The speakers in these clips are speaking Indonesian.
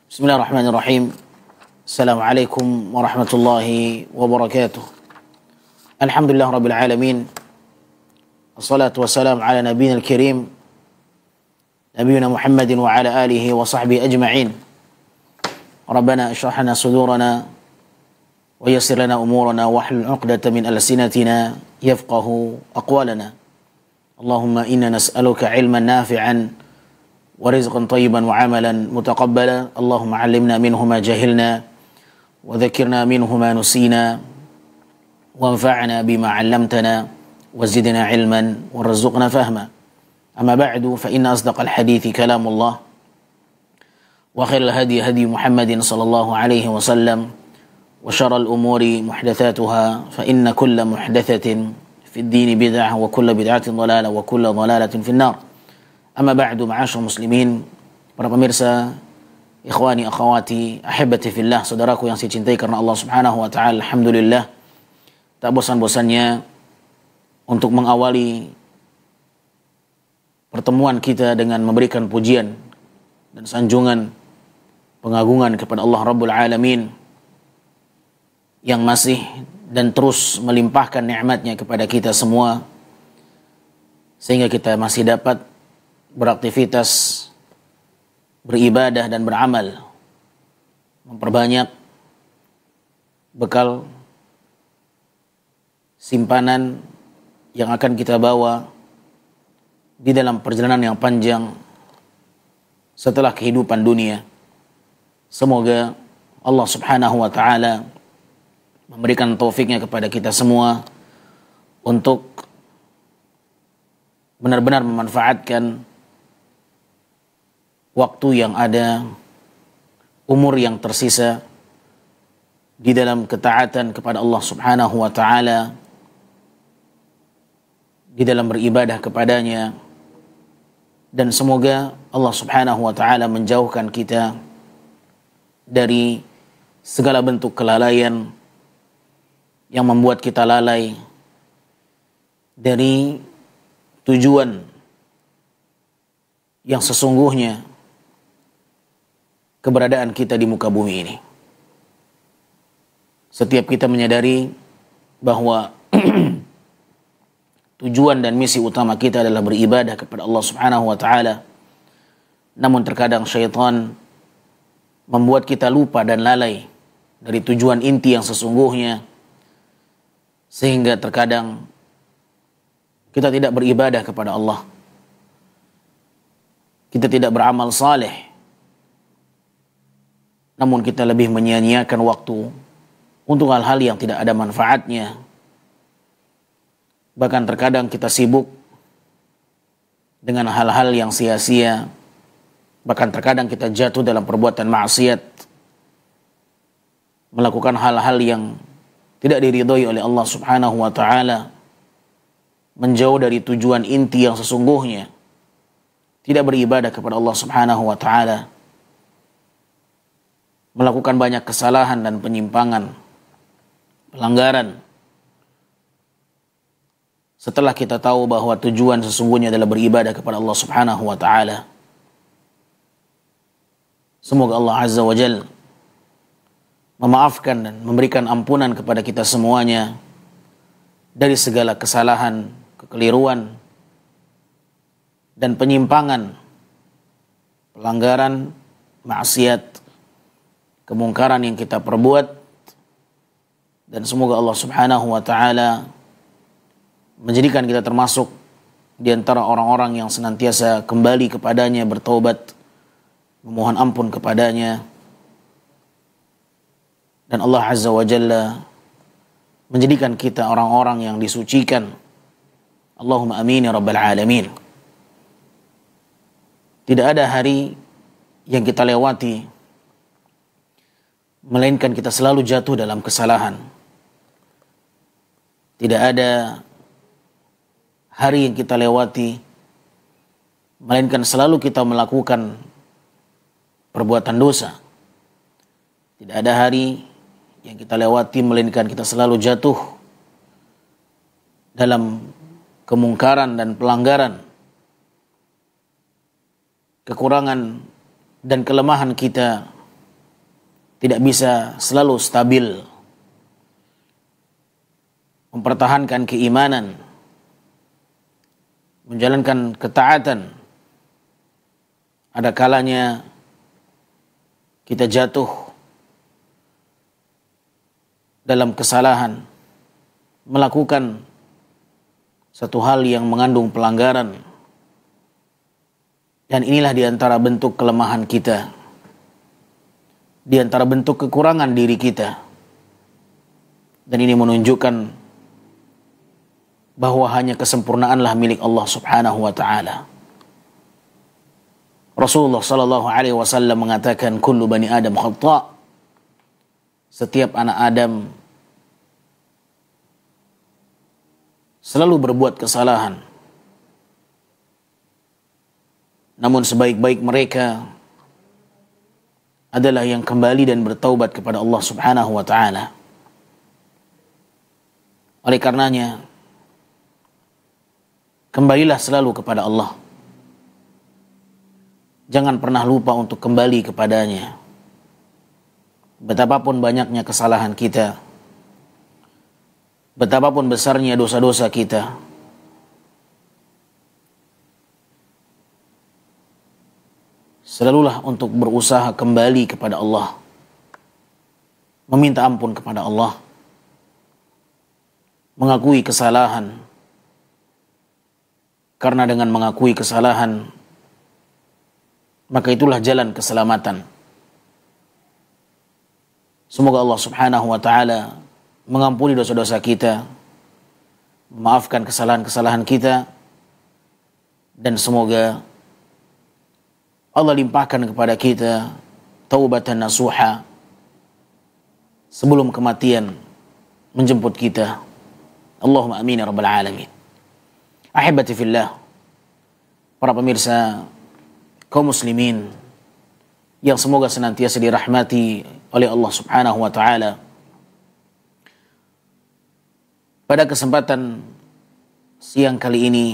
Bismillahirrahmanirrahim. Assalamualaikum warahmatullahi wabarakatuh. Alhamdulillah rabbil alamin. Assalatu wassalamu ala nabiyina al-karim nabiyina Muhammadin wa ala alihi wa sahbihi ajma'in. Rabbana ishrah lana sudurana wa yassir lana umurana wahlul 'uqdatam min alsinatina yafqahu aqwalana. Allahumma inna nas'aluka 'ilman nafi'an wa rizqan thayyiban wa 'amalan mutaqabbala. Allahumma 'allimna minhu ma jahilna wa dhakkirna minhu ma nusina wanfa'na bima 'allamtana wa zidna 'ilman warzuqna fahma. Amma ba'du, fa inna asdaqal hadithi kalamullah wa khairal hadi hadi Muhammadin sallallahu alaihi wasallam wa syarral umuri muhdatsatuha fa inna kulla muhdatsatin fid dini bid'ah wa kulla bid'atin dhalalah wa kulla dhalalatin finnar. Amma ba'du, ma'asyarul muslimin, para pemirsa, ikhwani, akhwati, ahibati fillah, saudaraku yang saya cintai karena Allah Subhanahu wa taala. Alhamdulillah, tak bosan-bosannya untuk mengawali pertemuan kita dengan memberikan pujian dan sanjungan pengagungan kepada Allah Rabbul Alamin yang masih dan terus melimpahkan nikmatnya kepada kita semua sehingga kita masih dapat beraktivitas, beribadah dan beramal, memperbanyak bekal simpanan yang akan kita bawa di dalam perjalanan yang panjang setelah kehidupan dunia. Semoga Allah Subhanahu wa taala memberikan taufiknya kepada kita semua untuk benar-benar memanfaatkan waktu yang ada, umur yang tersisa di dalam ketaatan kepada Allah Subhanahu wa taala, di dalam beribadah kepadanya, dan semoga Allah Subhanahu wa taala menjauhkan kita dari segala bentuk kelalaian yang membuat kita lalai dari tujuan yang sesungguhnya keberadaan kita di muka bumi ini. Setiap kita menyadari bahwa tujuan dan misi utama kita adalah beribadah kepada Allah Subhanahu wa taala. Namun terkadang syaitan membuat kita lupa dan lalai dari tujuan inti yang sesungguhnya, sehingga terkadang kita tidak beribadah kepada Allah. Kita tidak beramal saleh, namun kita lebih menyia-nyiakan waktu untuk hal-hal yang tidak ada manfaatnya. Bahkan terkadang kita sibuk dengan hal-hal yang sia-sia. Bahkan terkadang kita jatuh dalam perbuatan maksiat, melakukan hal-hal yang tidak diridhoi oleh Allah Subhanahu wa taala, menjauh dari tujuan inti yang sesungguhnya, tidak beribadah kepada Allah Subhanahu wa taala, melakukan banyak kesalahan dan penyimpangan, pelanggaran. Setelah kita tahu bahwa tujuan sesungguhnya adalah beribadah kepada Allah Subhanahu wa taala. Semoga Allah Azza wa Jalla memaafkan dan memberikan ampunan kepada kita semuanya dari segala kesalahan, kekeliruan, dan penyimpangan, pelanggaran, maksiat, kemungkaran yang kita perbuat. Dan semoga Allah Subhanahu wa taala menjadikan kita termasuk di antara orang-orang yang senantiasa kembali kepadanya, bertaubat, memohon ampun kepadanya. Dan Allah Azza wa Jalla menjadikan kita orang-orang yang disucikan. Allahumma amin ya rabbal alamin. Tidak ada hari yang kita lewati melainkan kita selalu jatuh dalam kesalahan. Tidak ada hari yang kita lewati melainkan selalu kita melakukan perbuatan dosa. Tidak ada hari yang kita lewati melainkan kita selalu jatuh dalam kemungkaran dan pelanggaran, kekurangan dan kelemahan kita tidak bisa selalu stabil, mempertahankan keimanan, menjalankan ketaatan. Ada kalanya kita jatuh dalam kesalahan, melakukan satu hal yang mengandung pelanggaran. Dan inilah diantara bentuk kelemahan kita, diantara bentuk kekurangan diri kita. Dan ini menunjukkan bahwa hanya kesempurnaanlah milik Allah Subhanahu wa ta'ala. Rasulullah sallallahu alaihi wasallam mengatakan, kullu bani Adam khata'. Setiap anak Adam selalu berbuat kesalahan. Namun sebaik-baik mereka adalah yang kembali dan bertaubat kepada Allah Subhanahu wa ta'ala. Oleh karenanya, kembalilah selalu kepada Allah. Jangan pernah lupa untuk kembali kepadanya. Betapapun banyaknya kesalahan kita, betapapun besarnya dosa-dosa kita, selalulah untuk berusaha kembali kepada Allah, meminta ampun kepada Allah, mengakui kesalahan. Karena dengan mengakui kesalahan, maka itulah jalan keselamatan. Semoga Allah Subhanahu wa ta'ala mengampuni dosa-dosa kita, memaafkan kesalahan-kesalahan kita, dan semoga Allah limpahkan kepada kita taubatan nasuha sebelum kematian menjemput kita. Allahumma amin ya rabbal alamin. Ahibati fillah, para pemirsa kaum muslimin yang semoga senantiasa dirahmati oleh Allah Subhanahu wa ta'ala. Pada kesempatan siang kali ini,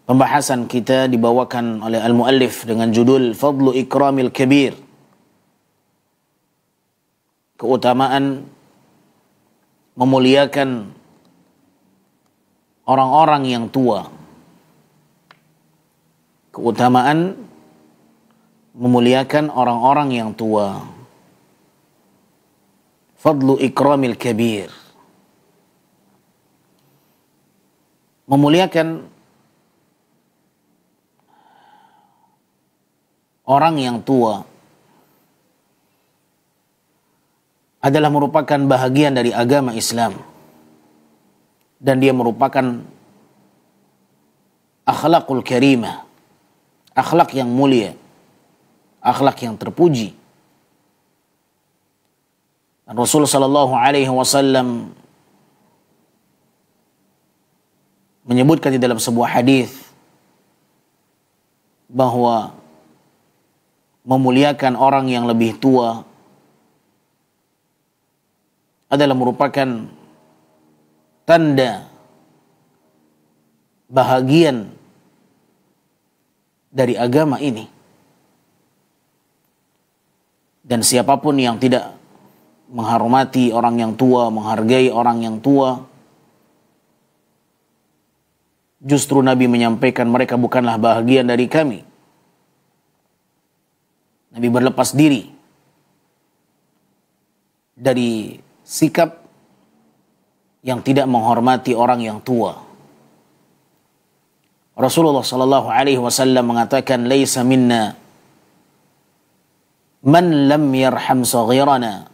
pembahasan kita dibawakan oleh al-muallif dengan judul Fadlu Ikramil Kabir. Keutamaan memuliakan orang-orang yang tua. Keutamaan memuliakan orang-orang yang tua. Fadlu Ikramil Kabir. Memuliakan orang yang tua adalah merupakan bahagian dari agama Islam, dan dia merupakan akhlakul karimah, akhlak yang mulia, akhlak yang terpuji. Dan Rasul sallallahu alaihi wasallam menyebutkan di dalam sebuah hadis bahwa memuliakan orang yang lebih tua adalah merupakan tanda bahagian dari agama ini. Dan siapapun yang tidak menghormati orang yang tua, menghargai orang yang tua, justru Nabi menyampaikan mereka bukanlah bahagian dari kami. Nabi berlepas diri dari sikap yang tidak menghormati orang yang tua. Rasulullah sallallahu alaihi wasallam mengatakan, "Laisa minna man lam yarham saghirana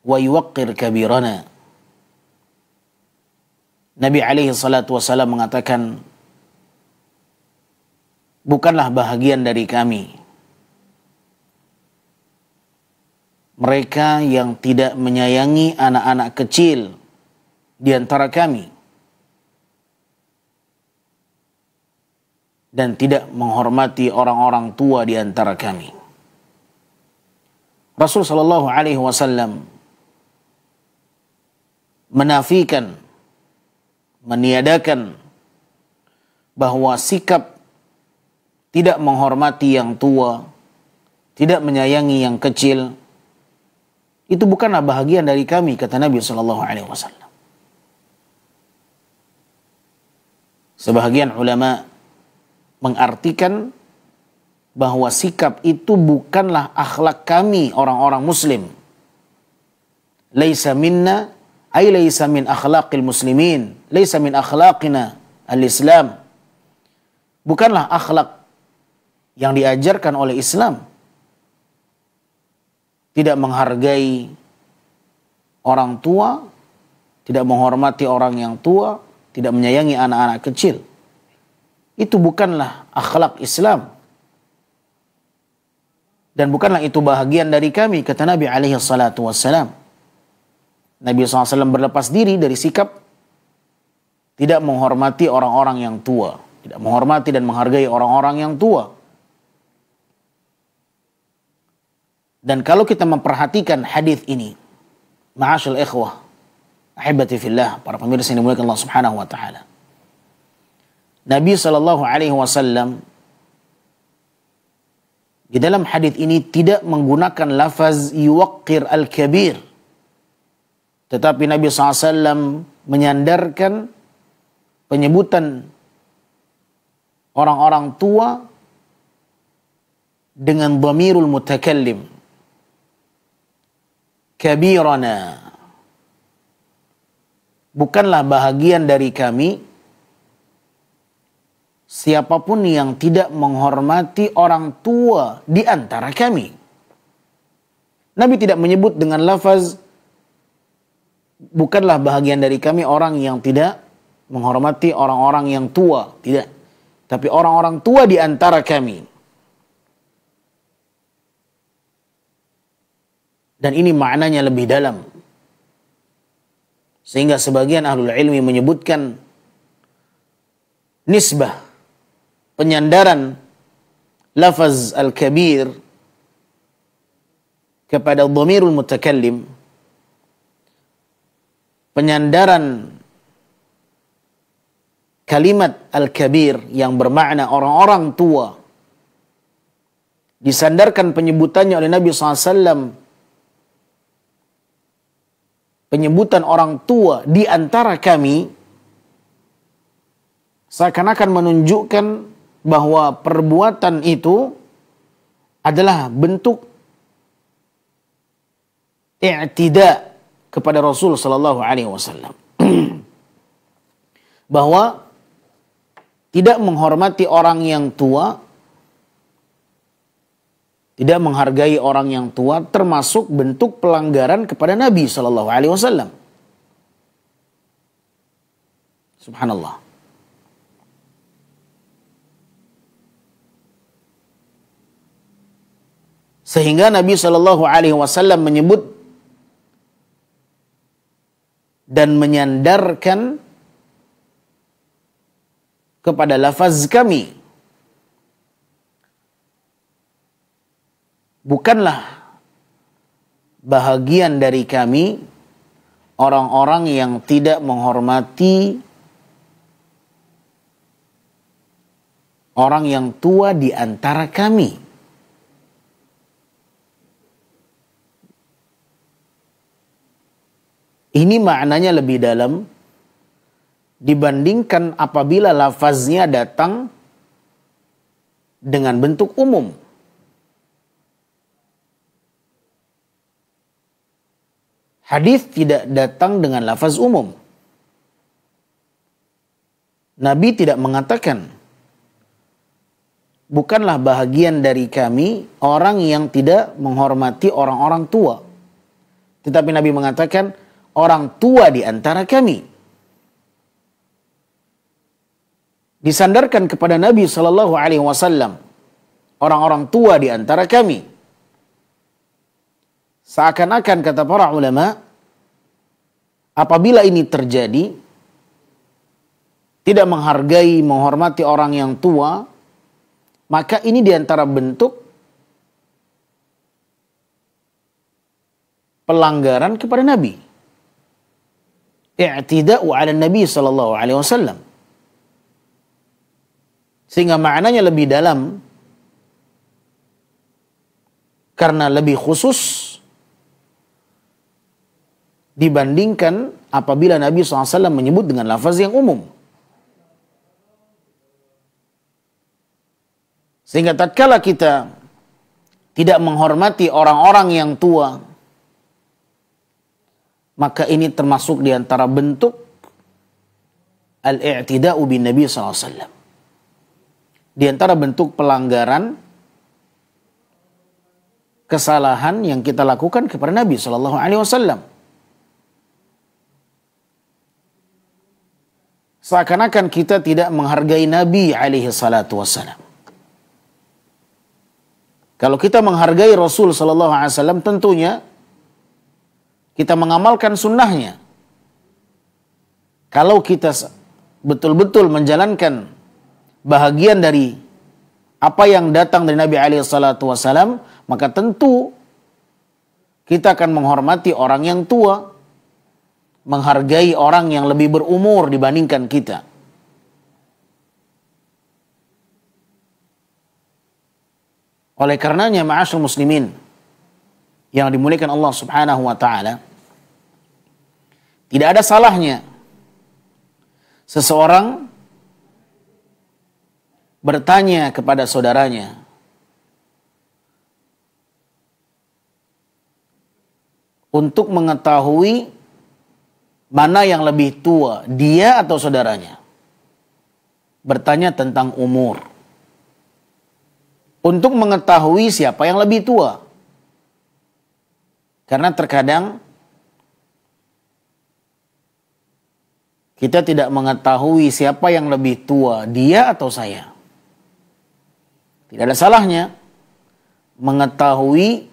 wa yuwaqqir kabirana." Nabi alaihi salatu wasallam mengatakan, bukanlah bahagian dari kami mereka yang tidak menyayangi anak-anak kecil di antara kami dan tidak menghormati orang-orang tua di antara kami. Rasul sallallahu alaihi wasallam menafikan, meniadakan bahwa sikap tidak menghormati yang tua tidak menyayangi yang kecil, itu bukanlah bahagian dari kami, kata Nabi SAW. Sebahagian ulama mengartikan bahwa sikap itu bukanlah akhlak kami orang-orang muslim. Laisa minna, ay laisa min akhlaqil muslimin, laisa min akhlaqina al-Islam. Bukanlah akhlak yang diajarkan oleh Islam. Tidak menghargai orang tua, tidak menghormati orang yang tua, tidak menyayangi anak-anak kecil. Itu bukanlah akhlak Islam. Dan bukanlah itu bahagian dari kami, kata Nabi alaihi salatu wassalam. Nabi SAW berlepas diri dari sikap tidak menghormati orang-orang yang tua, tidak menghormati dan menghargai orang-orang yang tua. Dan kalau kita memperhatikan hadis ini, ma'asyil ikhwah, ahibati fillah, para pemirsa yang dimuliakan Allah Subhanahu wa taala. Nabi sallallahu alaihi wasallam di dalam hadis ini tidak menggunakan lafaz yuwaqqir al-kabir. Tetapi Nabi SAW menyandarkan penyebutan orang-orang tua dengan dhamirul mutakallim. Kabirana. Bukanlah bahagian dari kami siapapun yang tidak menghormati orang tua di antara kami. Nabi tidak menyebut dengan lafaz bukanlah bahagian dari kami orang yang tidak menghormati orang-orang yang tua. Tidak. Tapi orang-orang tua di antara kami. Dan ini maknanya lebih dalam. Sehingga sebagian ahlul ilmi menyebutkan nisbah, penyandaran lafaz al-kabir kepada dhamirul mutakallim, penyandaran kalimat al-kabir yang bermakna orang-orang tua disandarkan penyebutannya oleh Nabi SAW, penyebutan orang tua di antara kami, seakan-akan menunjukkan bahwa perbuatan itu adalah bentuk i'tida kepada Rasul sallallahu alaihi wasallam. Bahwa tidak menghormati orang yang tua, tidak menghargai orang yang tua termasuk bentuk pelanggaran kepada Nabi sallallahu alaihi wasallam. Subhanallah. Sehingga Nabi sallallahu alaihi wasallam menyebut dan menyandarkan kepada lafaz kami. Bukanlah bahagian dari kami orang-orang yang tidak menghormati orang yang tua di antara kami. Ini maknanya lebih dalam dibandingkan apabila lafaznya datang dengan bentuk umum. Hadis tidak datang dengan lafaz umum. Nabi tidak mengatakan, bukanlah bahagian dari kami orang yang tidak menghormati orang-orang tua. Tetapi Nabi mengatakan, orang tua di antara kami. Disandarkan kepada Nabi sallallahu alaihi wasallam orang-orang tua di antara kami. Seakan-akan kata para ulama, apabila ini terjadi, tidak menghargai, menghormati orang yang tua, maka ini diantara bentuk pelanggaran kepada Nabi. I'tida'u 'ala Nabi sallallahu alaihi wasallam. Sehingga maknanya lebih dalam karena lebih khusus dibandingkan apabila Nabi SAW menyebut dengan lafaz yang umum. Sehingga tatkala kita tidak menghormati orang-orang yang tua, maka ini termasuk di antara bentuk al-i'tida'u bin Nabi SAW. Di antara bentuk pelanggaran, kesalahan yang kita lakukan kepada Nabi SAW. Seakan-akan kita tidak menghargai Nabi SAW. Kalau kita menghargai Rasul SAW, tentunya kita mengamalkan sunnahnya. Kalau kita betul-betul menjalankan bahagian dari apa yang datang dari Nabi SAW, maka tentu kita akan menghormati orang yang tua, menghargai orang yang lebih berumur dibandingkan kita. Oleh karenanya, ma'asyur muslimin yang dimuliakan Allah Subhanahu wa taala, tidak ada salahnya seseorang bertanya kepada saudaranya, untuk mengetahui mana yang lebih tua, dia atau saudaranya. Bertanya tentang umur. Untuk mengetahui siapa yang lebih tua. Karena terkadang kita tidak mengetahui siapa yang lebih tua, dia atau saya. Tidak ada salahnya mengetahui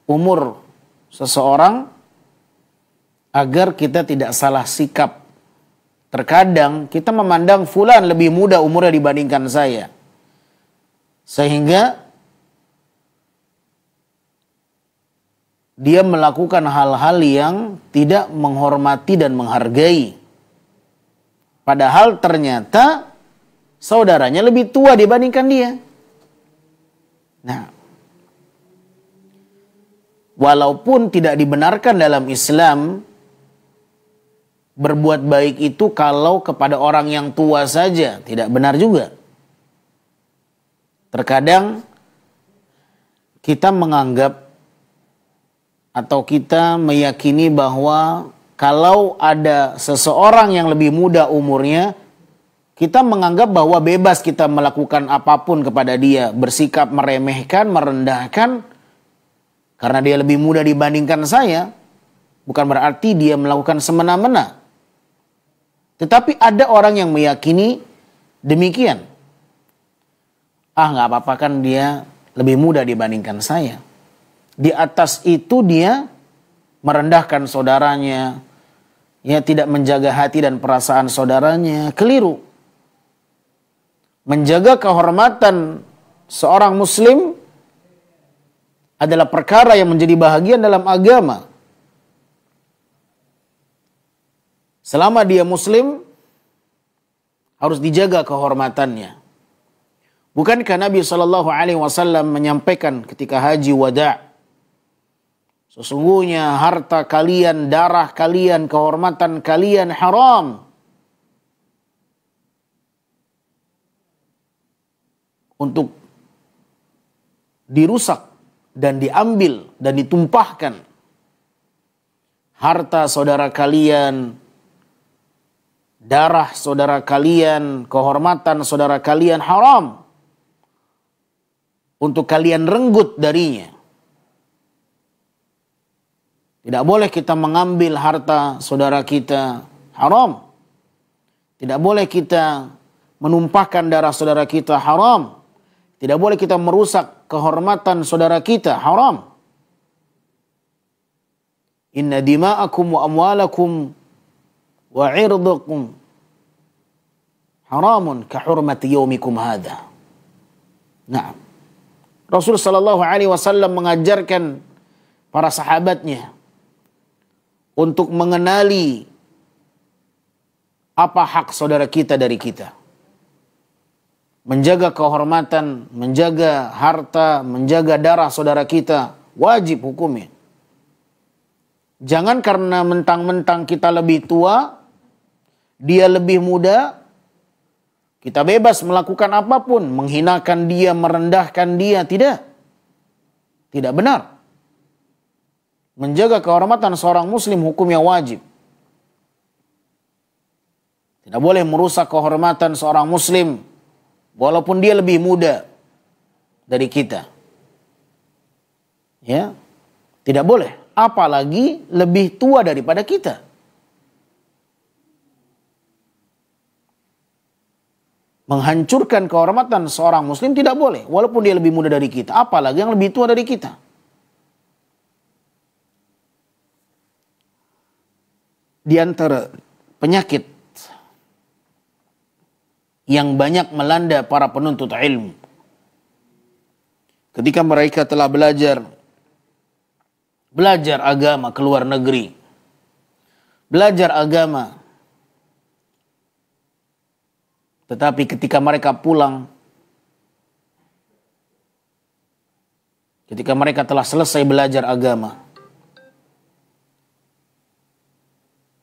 umur seseorang agar kita tidak salah sikap. Terkadang kita memandang fulan lebih muda umurnya dibandingkan saya, sehingga dia melakukan hal-hal yang tidak menghormati dan menghargai. Padahal ternyata saudaranya lebih tua dibandingkan dia. Nah, walaupun tidak dibenarkan dalam Islam berbuat baik itu kalau kepada orang yang tua saja, tidak benar juga. Terkadang kita menganggap atau kita meyakini bahwa kalau ada seseorang yang lebih muda umurnya, kita menganggap bahwa bebas kita melakukan apapun kepada dia, bersikap meremehkan, merendahkan, karena dia lebih muda dibandingkan saya, bukan berarti dia melakukan semena-mena. Tetapi ada orang yang meyakini demikian. Nggak apa-apa kan dia lebih muda dibandingkan saya. Di atas itu dia merendahkan saudaranya, ya, tidak menjaga hati dan perasaan saudaranya. Keliru. Menjaga kehormatan seorang muslim adalah perkara yang menjadi bahagian dalam agama. Selama dia muslim, harus dijaga kehormatannya. Bukankah Nabi SAW menyampaikan ketika haji wada', sesungguhnya harta kalian, darah kalian, kehormatan kalian haram untuk dirusak dan diambil dan ditumpahkan. Harta saudara kalian, darah saudara kalian, kehormatan saudara kalian haram untuk kalian renggut darinya. Tidak boleh kita mengambil harta saudara kita, haram. Tidak boleh kita menumpahkan darah saudara kita, haram. Tidak boleh kita merusak kehormatan saudara kita, haram. Inna dima'akum wa amwalakum wa irdukum haramun ka hurmati yaumikum hadha. Nah, Rasul sallallahu alaihi wasallam mengajarkan para sahabatnya untuk mengenali apa hak saudara kita dari kita. Menjaga kehormatan, menjaga harta, menjaga darah saudara kita Wajib hukumnya. Jangan karena mentang-mentang kita lebih tua, dia lebih muda, kita bebas melakukan apapun, menghinakan dia, merendahkan dia. Tidak. Tidak benar. Menjaga kehormatan seorang muslim hukumnya wajib. Tidak boleh merusak kehormatan seorang muslim walaupun dia lebih muda dari kita. Ya. Tidak boleh. Apalagi lebih tua daripada kita. Menghancurkan kehormatan seorang muslim tidak boleh. Walaupun dia lebih muda dari kita. Apalagi yang lebih tua dari kita. Di antara penyakit yang banyak melanda para penuntut ilmu. Ketika mereka telah belajar agama ke luar negeri. Belajar agama. Tetapi ketika mereka pulang, ketika mereka telah selesai belajar agama,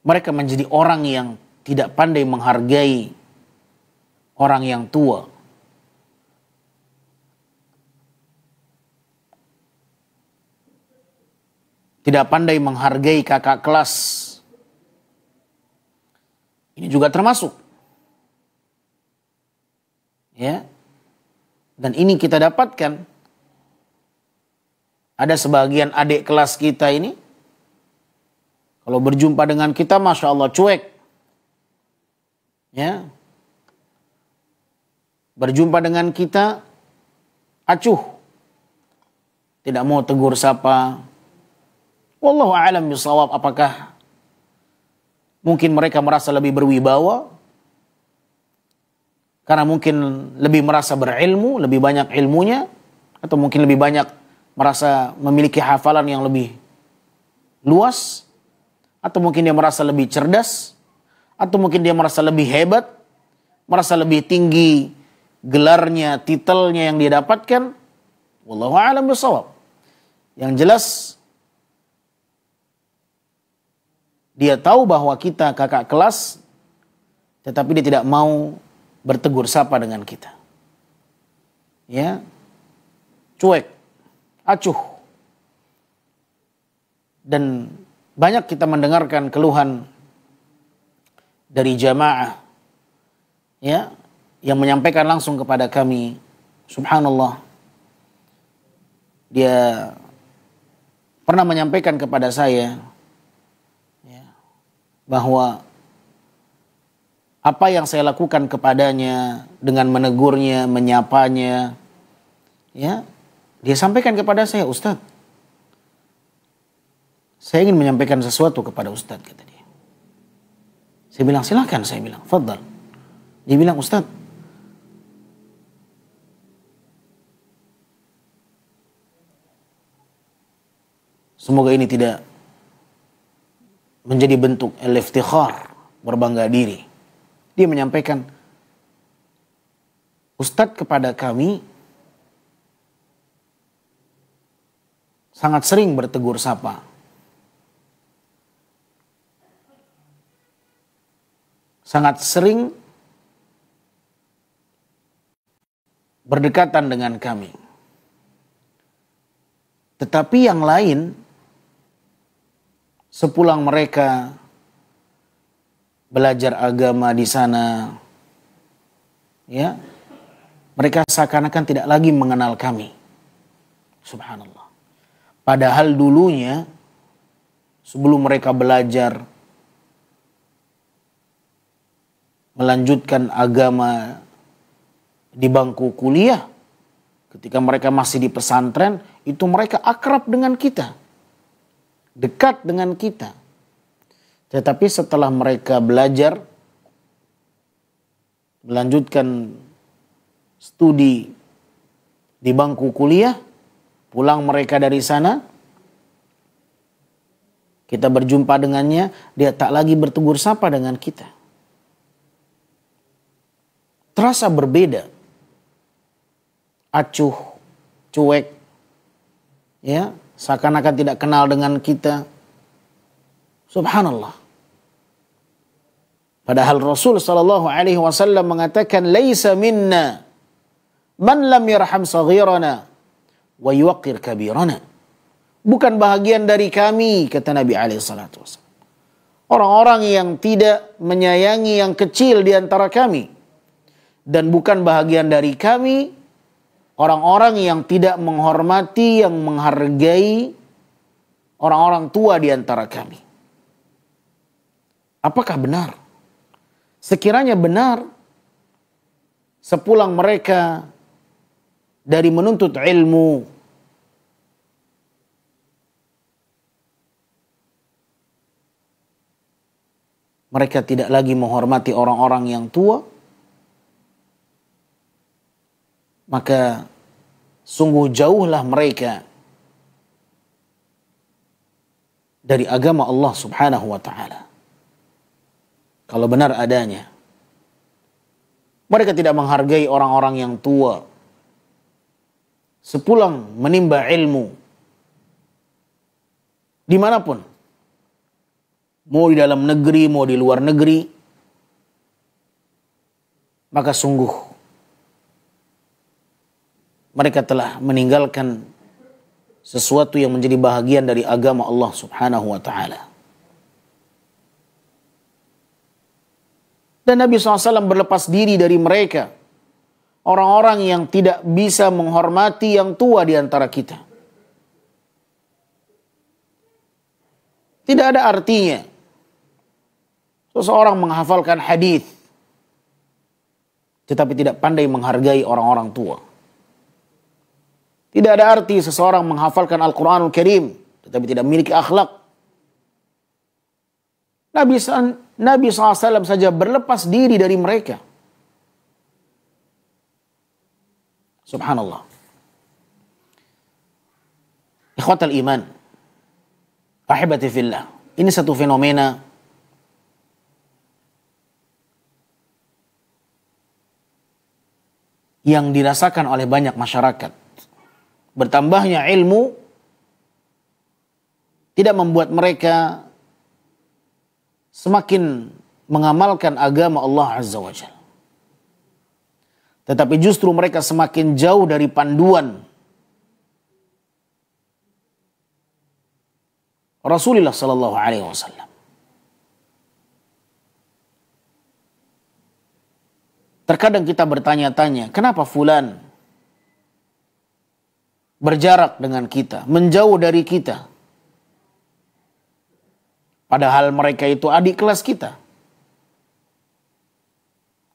mereka menjadi orang yang tidak pandai menghargai orang yang tua. Tidak pandai menghargai kakak kelas. Ini juga termasuk. Ya. Dan ini kita dapatkan. Ada sebagian adik kelas kita ini, kalau berjumpa dengan kita, Masya Allah, cuek. Ya. Berjumpa dengan kita, acuh. Tidak mau tegur sapa. Wallahu a'lam bishawab, apakah mungkin mereka merasa lebih berwibawa? Karena mungkin lebih merasa berilmu, lebih banyak ilmunya. Atau mungkin lebih banyak merasa memiliki hafalan yang lebih luas. Atau mungkin dia merasa lebih cerdas. Atau mungkin dia merasa lebih hebat. Merasa lebih tinggi gelarnya, titelnya yang dia dapatkan. Wallahu a'lam bishawab. Yang jelas, dia tahu bahwa kita kakak kelas, tetapi dia tidak mau bertegur sapa dengan kita. Ya, cuek, acuh. Dan banyak kita mendengarkan keluhan dari jamaah, ya, yang menyampaikan langsung kepada kami. Subhanallah, dia pernah menyampaikan kepada saya bahwa apa yang saya lakukan kepadanya dengan menegurnya, menyapanya, ya, dia sampaikan kepada saya, Ustaz, saya ingin menyampaikan sesuatu kepada Ustaz, kata dia. Saya bilang, silakan, saya bilang, fadhal. Dia bilang, Ustaz, semoga ini tidak menjadi bentuk al-iftikhar, berbangga diri. Dia menyampaikan, Ustadz kepada kami sangat sering bertegur sapa. Sangat sering berdekatan dengan kami. Tetapi yang lain, sepulang mereka belajar agama di sana, ya, mereka seakan-akan tidak lagi mengenal kami. Subhanallah. Padahal dulunya, sebelum mereka belajar, melanjutkan agama di bangku kuliah, ketika mereka masih di pesantren, itu mereka akrab dengan kita. Dekat dengan kita. Tetapi setelah mereka belajar, melanjutkan studi di bangku kuliah, pulang mereka dari sana, kita berjumpa dengannya, dia tak lagi bertegur sapa dengan kita. Terasa berbeda. Acuh, cuek, ya, seakan-akan tidak kenal dengan kita. Subhanallah. Padahal Rasul sallallahu alaihi wasallam mengatakan, "Laisa minna man lam yarham saghirana wa yuqir kabirana." Bukan bahagian dari kami, kata Nabi alaihi salatu wasallam, orang-orang yang tidak menyayangi yang kecil di antara kami, dan bukan bahagian dari kami orang-orang yang tidak menghormati, yang menghargai orang-orang tua di antara kami. Apakah benar? Sekiranya benar, sepulang mereka dari menuntut ilmu, mereka tidak lagi menghormati orang-orang yang tua, maka sungguh jauhlah mereka dari agama Allah Subhanahu wa ta'ala. Kalau benar adanya, mereka tidak menghargai orang-orang yang tua. Sepulang menimba ilmu, dimanapun, mau di dalam negeri, mau di luar negeri, maka sungguh mereka telah meninggalkan sesuatu yang menjadi bahagian dari agama Allah Subhanahu wa ta'ala. Dan Nabi SAW berlepas diri dari mereka, orang-orang yang tidak bisa menghormati yang tua di antara kita. Tidak ada artinya seseorang menghafalkan hadis tetapi tidak pandai menghargai orang-orang tua. Tidak ada arti seseorang menghafalkan Al-Quranul Karim tetapi tidak memiliki akhlak. Nabi SAW saja berlepas diri dari mereka. Subhanallah. Ikhwatal iman, ahibati fillah, ini satu fenomena yang dirasakan oleh banyak masyarakat. Bertambahnya ilmu tidak membuat mereka semakin mengamalkan agama Allah Azza wa Jalla, tetapi justru mereka semakin jauh dari panduan Rasulullah Sallallahu Alaihi Wasallam. Terkadang kita bertanya-tanya, kenapa fulan berjarak dengan kita, menjauh dari kita, padahal mereka itu adik kelas kita.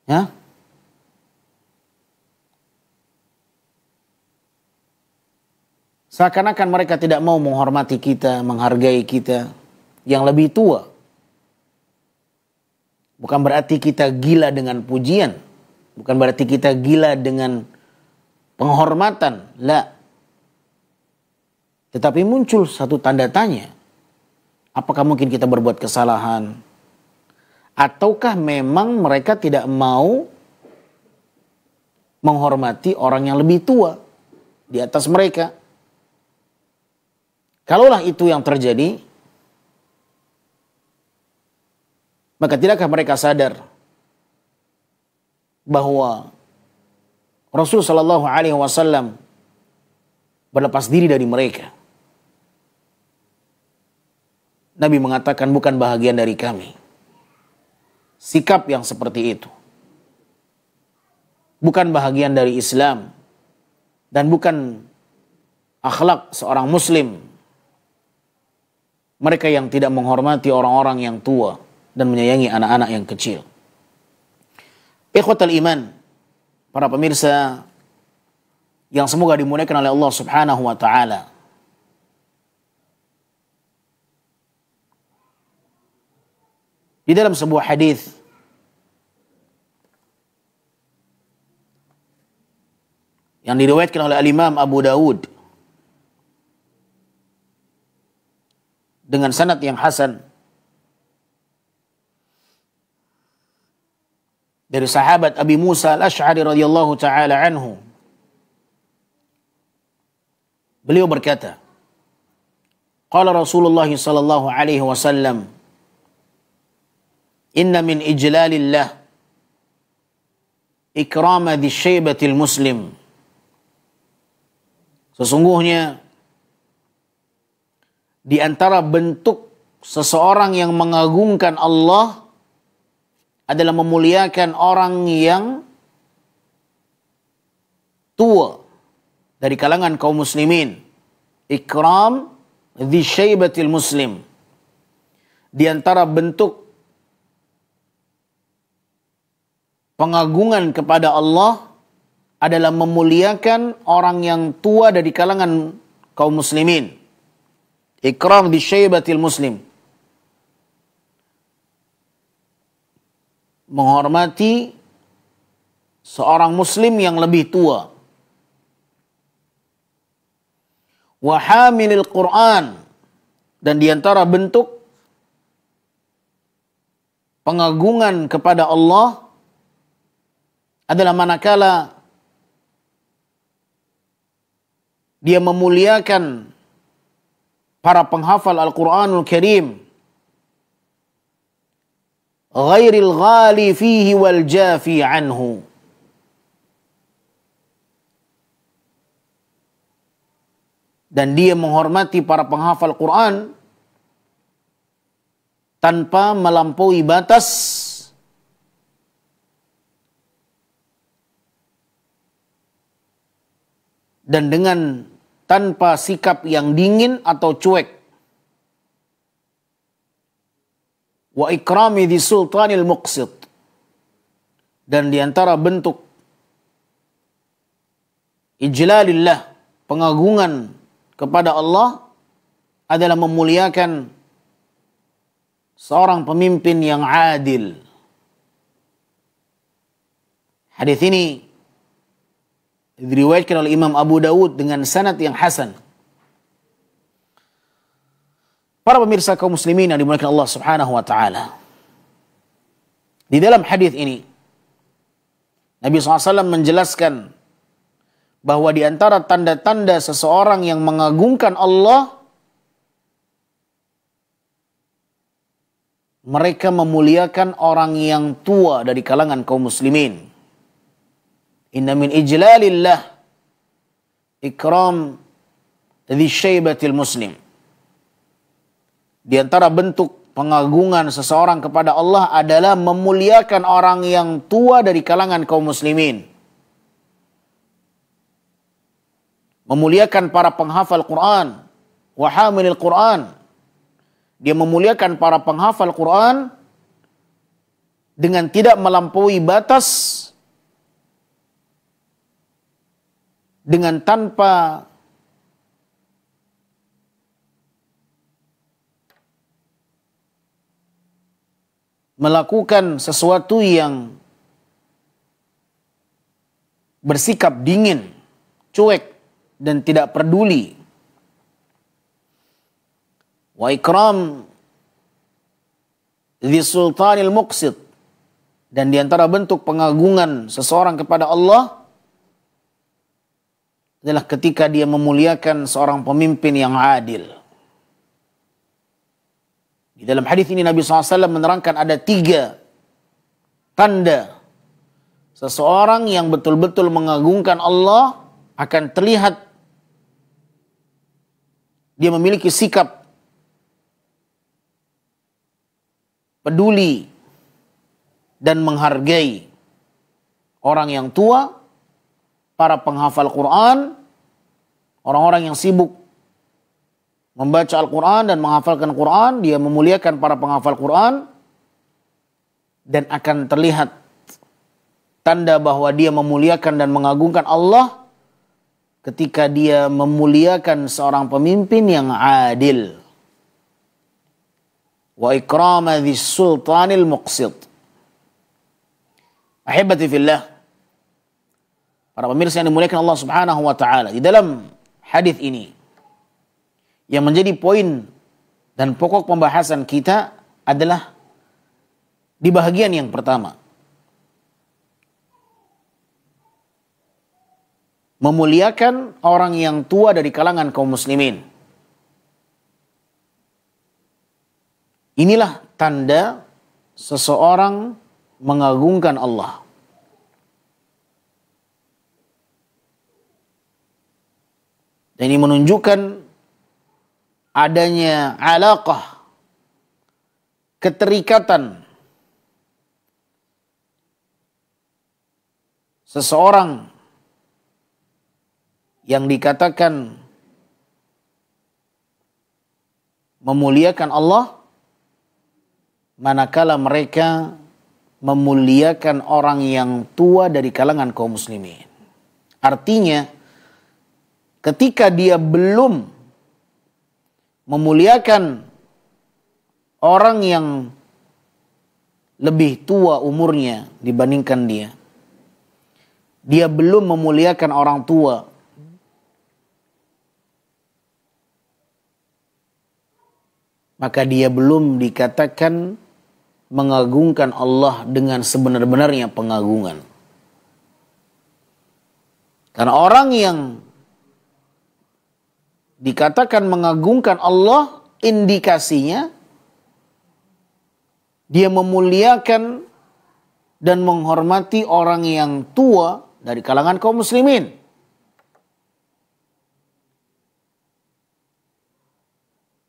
Ya? Seakan-akan mereka tidak mau menghormati kita, menghargai kita yang lebih tua. Bukan berarti kita gila dengan pujian, bukan berarti kita gila dengan penghormatan, la. Tetapi muncul satu tanda tanya. Apakah mungkin kita berbuat kesalahan? Ataukah memang mereka tidak mau menghormati orang yang lebih tua di atas mereka? Kalaulah itu yang terjadi, maka tidakkah mereka sadar bahwa Rasul Sallallahu Alaihi Wasallam berlepas diri dari mereka? Nabi mengatakan bukan bahagian dari kami. Sikap yang seperti itu bukan bahagian dari Islam dan bukan akhlak seorang muslim. Mereka yang tidak menghormati orang-orang yang tua dan menyayangi anak-anak yang kecil. Ikhwatal iman, para pemirsa yang semoga dimuliakan oleh Allah Subhanahu wa ta'ala. Di dalam sebuah hadis yang diriwayatkan oleh Al-Imam Abu Dawud dengan sanad yang hasan dari sahabat Abi Musa Al-Asy'ari radhiyallahu taala anhu, beliau berkata, Qala Rasulullah sallallahu alaihi wasallam, "Inna min ijlalillah ikrama dzi syaibatil muslim." Sesungguhnya di antara bentuk seseorang yang mengagungkan Allah adalah memuliakan orang yang tua dari kalangan kaum muslimin. Ikram dzi syaibatil muslim. Di antara bentuk pengagungan kepada Allah adalah memuliakan orang yang tua dari kalangan kaum muslimin. Ikram dzi syaibatil muslim. Menghormati seorang muslim yang lebih tua. Wa hamilil Qur'an, dan diantara bentuk pengagungan kepada Allah adalah manakala dia memuliakan para penghafal Al-Quranul Karim, ghairil ghali fihi wal jafi anhu, dan dia menghormati para penghafal Quran tanpa melampaui batas dan dengan tanpa sikap yang dingin atau cuek. Wa ikrami dzi sultanil muqsit, dan diantara bentuk ijlalillah, pengagungan kepada Allah adalah memuliakan seorang pemimpin yang adil. Hadis ini diriwayatkan oleh Imam Abu Dawud dengan sanad yang hasan. Para pemirsa kaum muslimin yang dimuliakan Allah Subhanahu wa taala. Di dalam hadis ini Nabi SAW menjelaskan bahwa di antara tanda-tanda seseorang yang mengagungkan Allah, mereka memuliakan orang yang tua dari kalangan kaum muslimin. Inna min ijlalillah ikram dzi syaibatil muslim. Di antara bentuk pengagungan seseorang kepada Allah adalah memuliakan orang yang tua dari kalangan kaum muslimin. Memuliakan para penghafal Quran, wa hamilil Quran. Dia memuliakan para penghafal Quran dengan tidak melampaui batas, dengan tanpa melakukan sesuatu yang bersikap dingin, cuek, dan tidak peduli. Wa ikram dzi sultanil muqsit, dan diantara bentuk pengagungan seseorang kepada Allah adalah ketika dia memuliakan seorang pemimpin yang adil. Di dalam hadis ini Nabi SAW menerangkan ada 3 tanda seseorang yang betul-betul mengagungkan Allah akan terlihat dia memiliki sikap peduli dan menghargai orang yang tua, para penghafal Quran, orang-orang yang sibuk membaca Al-Quran dan menghafalkan Quran. Dia memuliakan para penghafal Quran, dan akan terlihat tanda bahwa dia memuliakan dan mengagungkan Allah ketika dia memuliakan seorang pemimpin yang adil. Wa ikrama dzi sultanil muqsit. Ahibati fillah, para pemirsa yang dimuliakan Allah Subhanahu wa taala, di dalam hadis ini yang menjadi poin dan pokok pembahasan kita adalah di bahagian yang pertama, memuliakan orang yang tua dari kalangan kaum muslimin. Inilah tanda seseorang mengagungkan Allah. Dan ini menunjukkan adanya alaqah, keterikatan seseorang yang dikatakan memuliakan Allah manakala mereka memuliakan orang yang tua dari kalangan kaum muslimin. Artinya, ketika dia belum memuliakan orang yang lebih tua umurnya dibandingkan dia, dia belum memuliakan orang tua, maka dia belum dikatakan mengagungkan Allah dengan sebenar-benarnya pengagungan. Karena orang yang dikatakan mengagungkan Allah, indikasinya dia memuliakan dan menghormati orang yang tua dari kalangan kaum muslimin.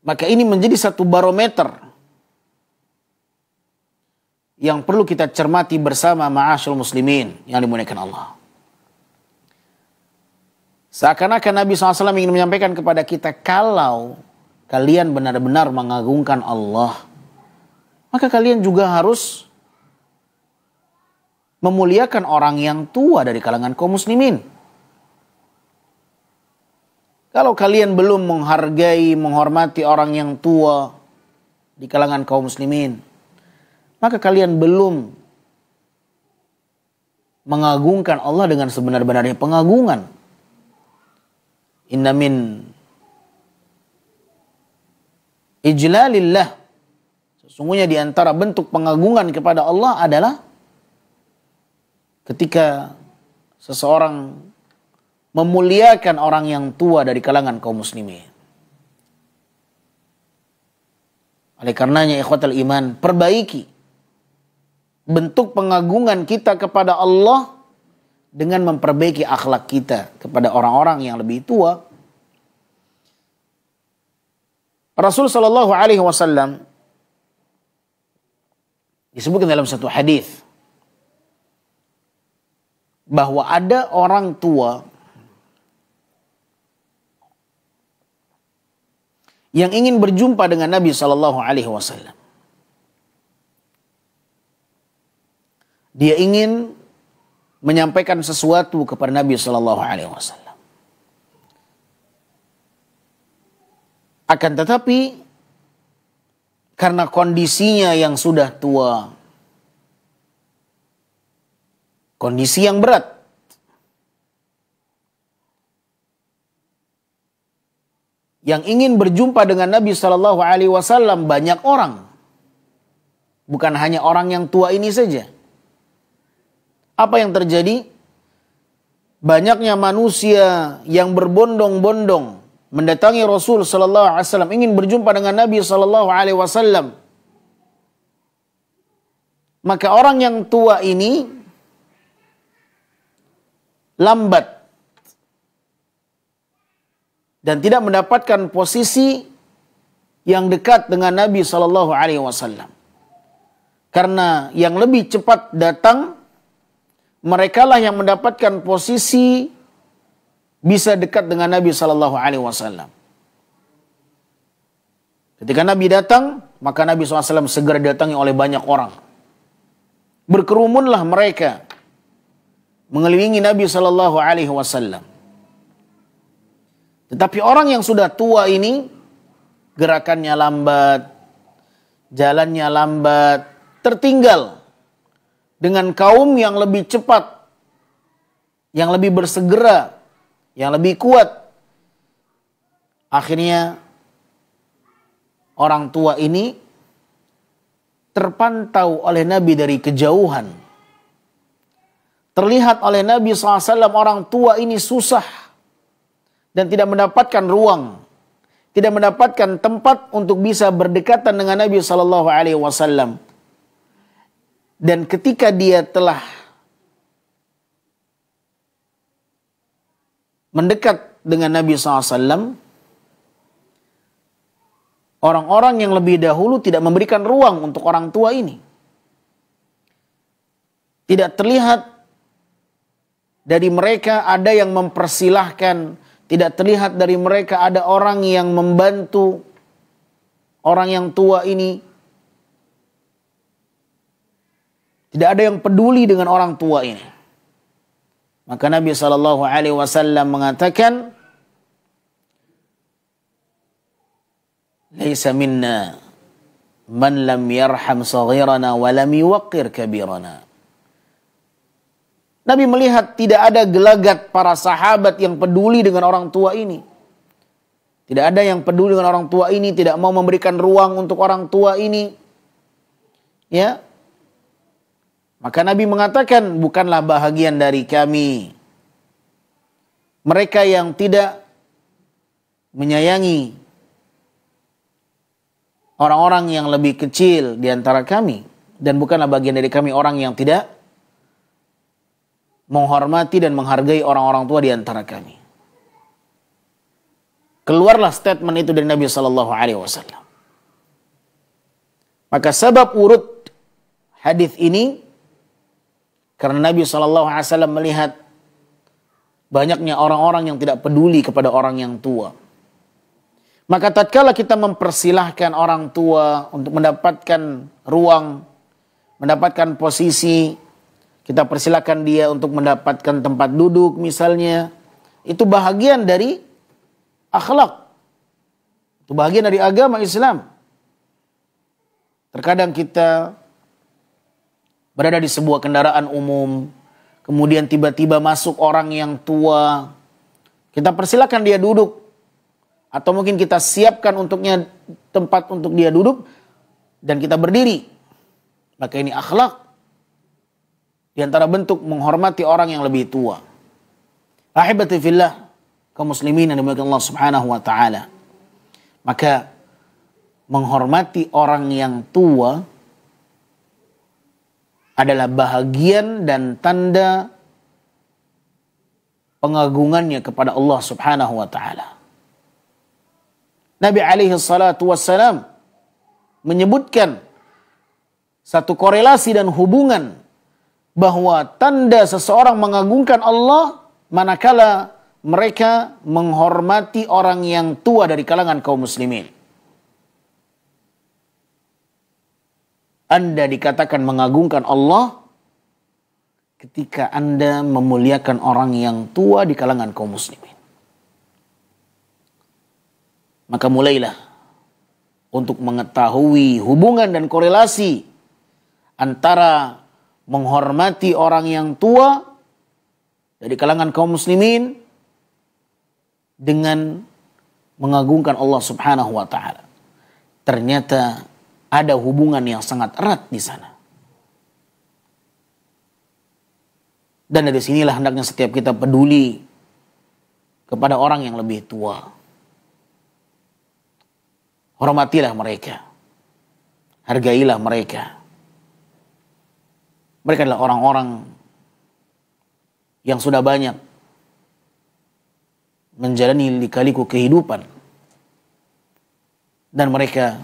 Maka ini menjadi satu barometer yang perlu kita cermati bersama ma'asyarul muslimin yang dimuliakan Allah. Seakan-akan Nabi SAW ingin menyampaikan kepada kita, kalau kalian benar-benar mengagungkan Allah, maka kalian juga harus memuliakan orang yang tua dari kalangan kaum muslimin. Kalau kalian belum menghargai, menghormati orang yang tua di kalangan kaum muslimin, maka kalian belum mengagungkan Allah dengan sebenar-benarnya pengagungan. Inna min ijlalillah, sesungguhnya di antara bentuk pengagungan kepada Allah adalah ketika seseorang memuliakan orang yang tua dari kalangan kaum muslimin. Oleh karenanya ikhwatal iman, perbaiki bentuk pengagungan kita kepada Allah dengan memperbaiki akhlak kita kepada orang-orang yang lebih tua. Rasul sallallahu alaihi wasallam disebutkan dalam satu hadis bahwa ada orang tua yang ingin berjumpa dengan Nabi sallallahu alaihi wasallam. Dia ingin menyampaikan sesuatu kepada Nabi sallallahu alaihi wasallam. Akan tetapi karena kondisinya yang sudah tua, kondisi yang berat, yang ingin berjumpa dengan Nabi sallallahu alaihi wasallam banyak orang. Bukan hanya orang yang tua ini saja. Apa yang terjadi? Banyaknya manusia yang berbondong-bondong mendatangi Rasul sallallahu alaihi wasallam, ingin berjumpa dengan Nabi sallallahu alaihi wasallam. Maka orang yang tua ini lambat dan tidak mendapatkan posisi yang dekat dengan Nabi sallallahu alaihi wasallam. Karena yang lebih cepat datang, merekalah yang mendapatkan posisi bisa dekat dengan Nabi sallallahu alaihi wasallam. Ketika Nabi datang, maka Nabi SAW segera didatangi oleh banyak orang. Berkerumunlah mereka mengelilingi Nabi sallallahu alaihi wasallam. Tetapi orang yang sudah tua ini gerakannya lambat, jalannya lambat, tertinggal dengan kaum yang lebih cepat, yang lebih bersegera, yang lebih kuat. Akhirnya orang tua ini terpantau oleh Nabi dari kejauhan. Terlihat oleh Nabi SAW orang tua ini susah dan tidak mendapatkan ruang tidak mendapatkan tempat untuk bisa berdekatan dengan Nabi Sallallahu Alaihi Wasallam. Dan ketika dia telah mendekat dengan Nabi SAW, orang-orang yang lebih dahulu tidak memberikan ruang untuk orang tua ini. Tidak terlihat dari mereka ada yang mempersilahkan, tidak terlihat dari mereka ada orang yang membantu orang yang tua ini. Tidak ada yang peduli dengan orang tua ini. Maka Nabi SAW mengatakan, "Laisa minna man lam yarham saghirana wa lam yuwaqqir kabirana." Nabi melihat tidak ada gelagat para sahabat yang peduli dengan orang tua ini. Tidak ada yang peduli dengan orang tua ini, tidak mau memberikan ruang untuk orang tua ini. Ya. Maka Nabi mengatakan, bukanlah bahagian dari kami mereka yang tidak menyayangi orang-orang yang lebih kecil di antara kami. Dan bukanlah bagian dari kami orang yang tidak menghormati dan menghargai orang-orang tua di antara kami. Keluarlah statement itu dari Nabi Sallallahu Alaihi Wasallam. Maka sebab urut hadis ini, karena Nabi SAW melihat banyaknya orang-orang yang tidak peduli kepada orang yang tua. Maka tatkala kita mempersilahkan orang tua untuk mendapatkan ruang, mendapatkan posisi, kita persilahkan dia untuk mendapatkan tempat duduk misalnya, itu bahagian dari akhlak. Itu bahagian dari agama Islam. Terkadang kita berada di sebuah kendaraan umum, kemudian tiba-tiba masuk orang yang tua, kita persilakan dia duduk, atau mungkin kita siapkan untuknya tempat untuk dia duduk, dan kita berdiri. Maka ini akhlak, di antara bentuk menghormati orang yang lebih tua. Ahibati fillah, kaum muslimin yang dimuliakan Allah Subhanahu wa Ta'ala. Maka menghormati orang yang tua adalah bahagian dan tanda pengagungannya kepada Allah Subhanahu wa Ta'ala. Nabi alaihi salatu wassalam menyebutkan satu korelasi dan hubungan bahwa tanda seseorang mengagungkan Allah manakala mereka menghormati orang yang tua dari kalangan kaum muslimin. Anda dikatakan mengagungkan Allah ketika Anda memuliakan orang yang tua di kalangan kaum muslimin. Maka mulailah untuk mengetahui hubungan dan korelasi antara menghormati orang yang tua dari kalangan kaum muslimin dengan mengagungkan Allah Subhanahu wa Ta'ala. Ternyata ada hubungan yang sangat erat di sana. Dan dari sinilah hendaknya setiap kita peduli kepada orang yang lebih tua. Hormatilah mereka. Hargailah mereka. Mereka adalah orang-orang yang sudah banyak menjalani lika-liku kehidupan. Dan mereka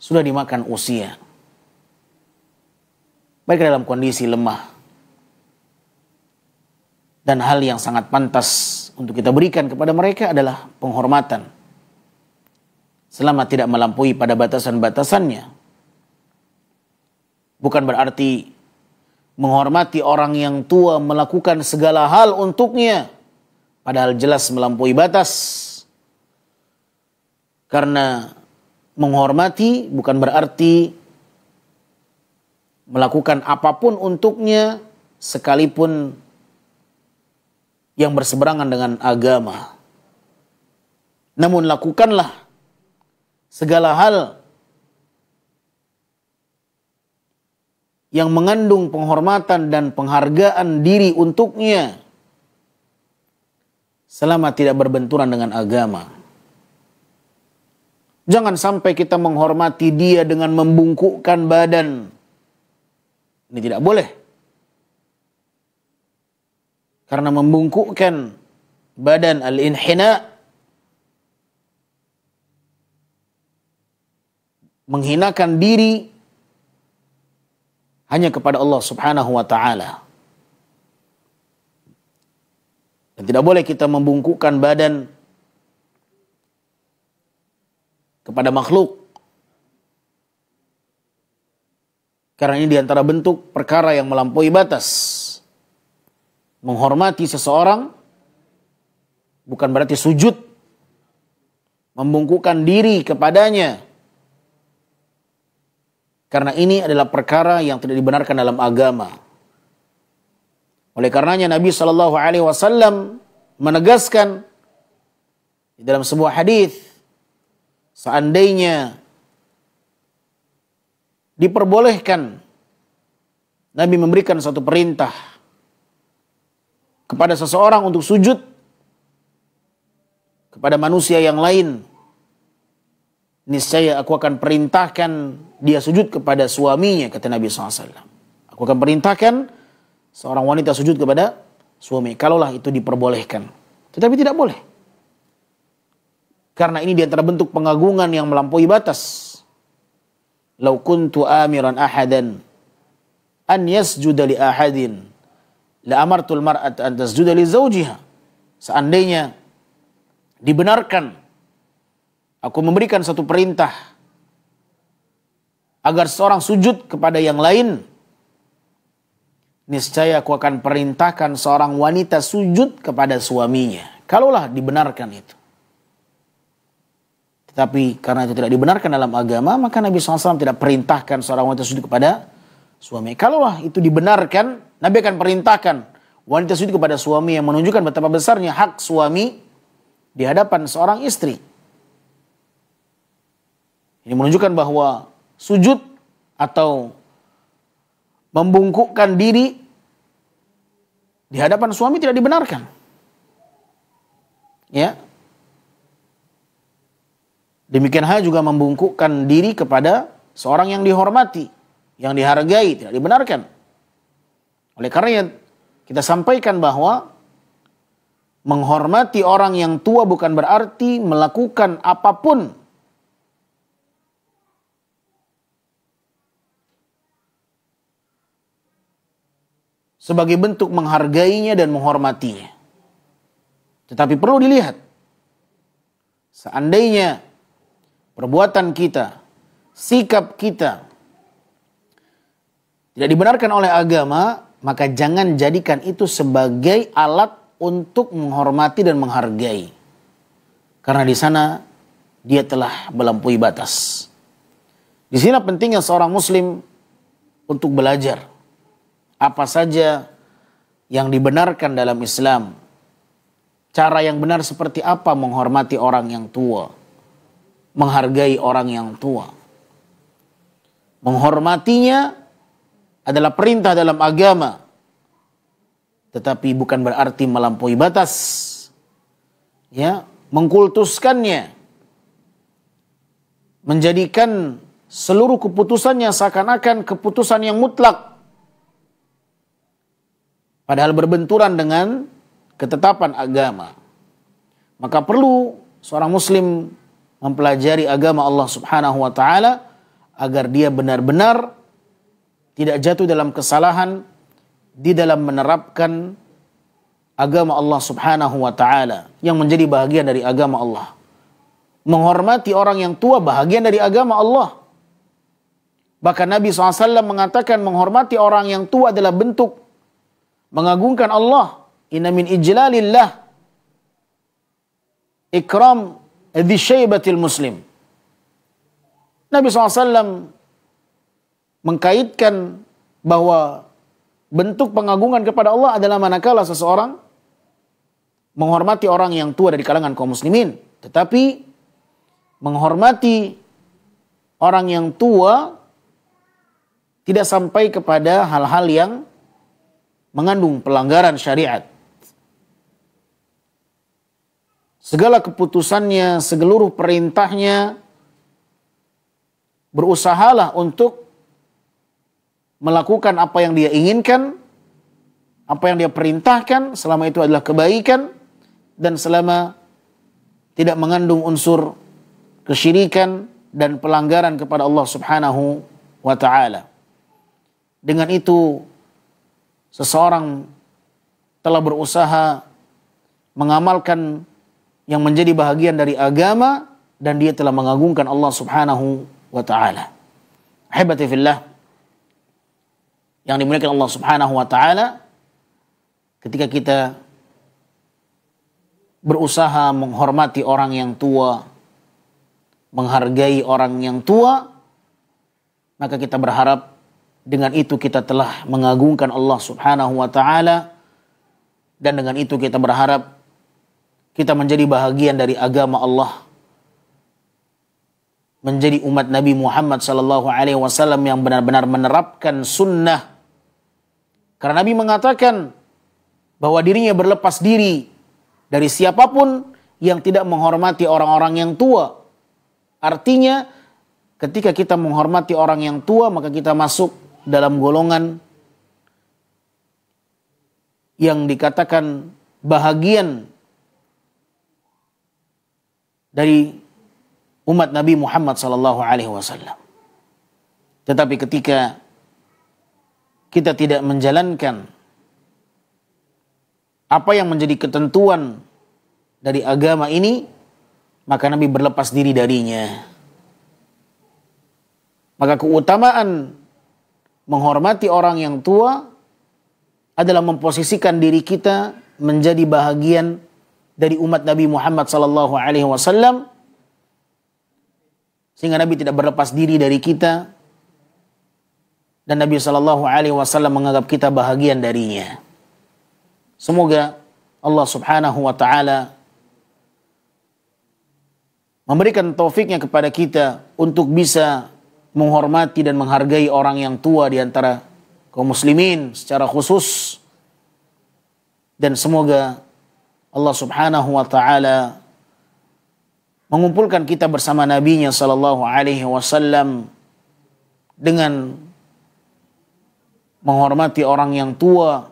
sudah dimakan usia. Mereka dalam kondisi lemah. Dan hal yang sangat pantas untuk kita berikan kepada mereka adalah penghormatan. Selama tidak melampaui pada batasan-batasannya. Bukan berarti menghormati orang yang tua melakukan segala hal untuknya. Padahal jelas melampaui batas. Karena menghormati bukan berarti melakukan apapun untuknya sekalipun yang berseberangan dengan agama. Namun lakukanlah segala hal yang mengandung penghormatan dan penghargaan diri untuknya selama tidak berbenturan dengan agama. Jangan sampai kita menghormati dia dengan membungkukkan badan. Ini tidak boleh. Karena membungkukkan badan al-inhina, menghinakan diri hanya kepada Allah Subhanahu wa ta'ala. Dan tidak boleh kita membungkukkan badan kepada makhluk. Karena ini diantara bentuk perkara yang melampaui batas. Menghormati seseorang bukan berarti sujud, membungkukkan diri kepadanya. Karena ini adalah perkara yang tidak dibenarkan dalam agama. Oleh karenanya Nabi SAW menegaskan di dalam sebuah hadis, seandainya diperbolehkan Nabi memberikan satu perintah kepada seseorang untuk sujud kepada manusia yang lain, niscaya aku akan perintahkan dia sujud kepada suaminya, kata Nabi SAW. Aku akan perintahkan seorang wanita sujud kepada suami, kalaulah itu diperbolehkan. Tetapi tidak boleh. Karena ini diantara bentuk pengagungan yang melampaui batas. Lau kuntu amiran ahadan an yasjuda li ahadin la amartul mar'ata an tasjuda li zawjiha. Seandainya dibenarkan aku memberikan satu perintah agar seorang sujud kepada yang lain, niscaya aku akan perintahkan seorang wanita sujud kepada suaminya. Kalaulah dibenarkan itu. Tetapi karena itu tidak dibenarkan dalam agama, maka Nabi SAW tidak perintahkan seorang wanita sujud kepada suami. Kalaulah itu dibenarkan, Nabi akan perintahkan wanita sujud kepada suami, yang menunjukkan betapa besarnya hak suami di hadapan seorang istri. Ini menunjukkan bahwa sujud atau membungkukkan diri di hadapan suami tidak dibenarkan. Ya. Demikian halnya juga membungkukkan diri kepada seorang yang dihormati, yang dihargai, tidak dibenarkan. Oleh karena kita sampaikan bahwa menghormati orang yang tua bukan berarti melakukan apapun sebagai bentuk menghargainya dan menghormatinya. Tetapi perlu dilihat, seandainya perbuatan kita, sikap kita tidak dibenarkan oleh agama, maka jangan jadikan itu sebagai alat untuk menghormati dan menghargai. Karena di sana dia telah melampaui batas. Di sini pentingnya seorang muslim untuk belajar apa saja yang dibenarkan dalam Islam. Cara yang benar seperti apa menghormati orang yang tua, menghargai orang yang tua. Menghormatinya adalah perintah dalam agama, tetapi bukan berarti melampaui batas. Ya, mengkultuskannya, menjadikan seluruh keputusannya seakan-akan keputusan yang mutlak, padahal berbenturan dengan ketetapan agama. Maka perlu seorang muslim mempelajari agama Allah Subhanahu wa ta'ala agar dia benar-benar tidak jatuh dalam kesalahan di dalam menerapkan agama Allah Subhanahu wa ta'ala yang menjadi bahagian dari agama Allah. Menghormati orang yang tua bahagian dari agama Allah. Bahkan Nabi SAW mengatakan menghormati orang yang tua adalah bentuk mengagungkan Allah. Inna min ijlalillah ikram dhi syaibatil muslim. Nabi SAW mengkaitkan bahwa bentuk pengagungan kepada Allah adalah manakala seseorang menghormati orang yang tua dari kalangan kaum muslimin. Tetapi menghormati orang yang tua tidak sampai kepada hal-hal yang mengandung pelanggaran syariat. Segala keputusannya, seluruh perintahnya berusahalah untuk melakukan apa yang dia inginkan, apa yang dia perintahkan, selama itu adalah kebaikan, dan selama tidak mengandung unsur kesyirikan dan pelanggaran kepada Allah Subhanahu wa ta'ala. Dengan itu, seseorang telah berusaha mengamalkan yang menjadi bahagian dari agama, dan dia telah mengagungkan Allah Subhanahu wa ta'ala. Ahibati fillah, yang dimuliakan Allah Subhanahu wa ta'ala, ketika kita berusaha menghormati orang yang tua, menghargai orang yang tua, maka kita berharap dengan itu kita telah mengagungkan Allah Subhanahu wa ta'ala, dan dengan itu kita berharap kita menjadi bahagian dari agama Allah, menjadi umat Nabi Muhammad sallallahu alaihi wasallam yang benar-benar menerapkan sunnah. Karena Nabi mengatakan bahwa dirinya berlepas diri dari siapapun yang tidak menghormati orang-orang yang tua. Artinya, ketika kita menghormati orang yang tua, maka kita masuk dalam golongan yang dikatakan bahagian dari umat Nabi Muhammad sallallahu alaihi wasallam. Tetapi ketika kita tidak menjalankan apa yang menjadi ketentuan dari agama ini, maka Nabi berlepas diri darinya. Maka keutamaan menghormati orang yang tua adalah memposisikan diri kita menjadi bahagian dari umat Nabi Muhammad sallallahu alaihi wasallam, sehingga Nabi tidak berlepas diri dari kita, dan Nabi sallallahu alaihi wasallam menganggap kita bahagian darinya. Semoga Allah Subhanahu wa ta'ala memberikan taufiknya kepada kita untuk bisa menghormati dan menghargai orang yang tua di antara kaum muslimin secara khusus. Dan semoga Allah Subhanahu wa ta'ala mengumpulkan kita bersama Nabi-Nya sallallahu alaihi wasallam dengan menghormati orang yang tua.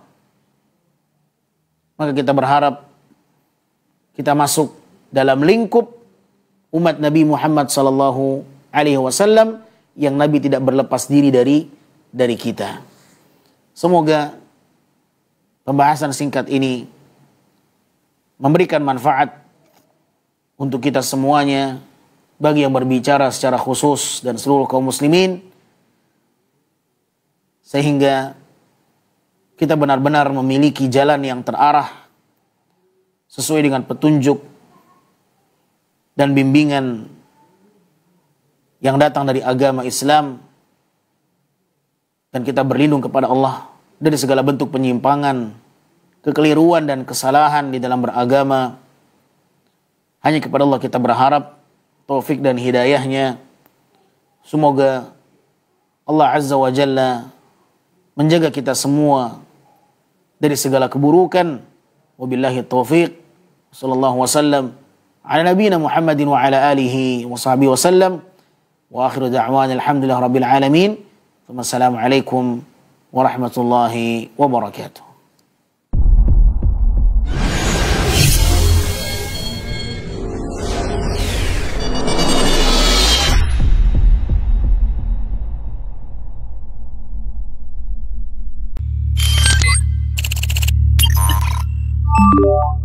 Maka kita berharap kita masuk dalam lingkup umat Nabi Muhammad sallallahu alaihi wasallam yang Nabi tidak berlepas diri dari kita. Semoga pembahasan singkat ini memberikan manfaat untuk kita semuanya, bagi yang berbicara secara khusus dan seluruh kaum muslimin, sehingga kita benar-benar memiliki jalan yang terarah sesuai dengan petunjuk dan bimbingan yang datang dari agama Islam, dan kita berlindung kepada Allah dari segala bentuk penyimpangan, kekeliruan dan kesalahan di dalam beragama. Hanya kepada Allah kita berharap taufik dan hidayahnya. Semoga Allah Azza wa Jalla menjaga kita semua dari segala keburukan. Wabillahi taufiq. Sallallahu wasallam ala nabiyina Muhammadin wa ala alihi wa sahbihi wasallam. Wa akhiru da'wana alhamdulillah rabbil alamin. Wassalamualaikum warahmatullahi wabarakatuh. You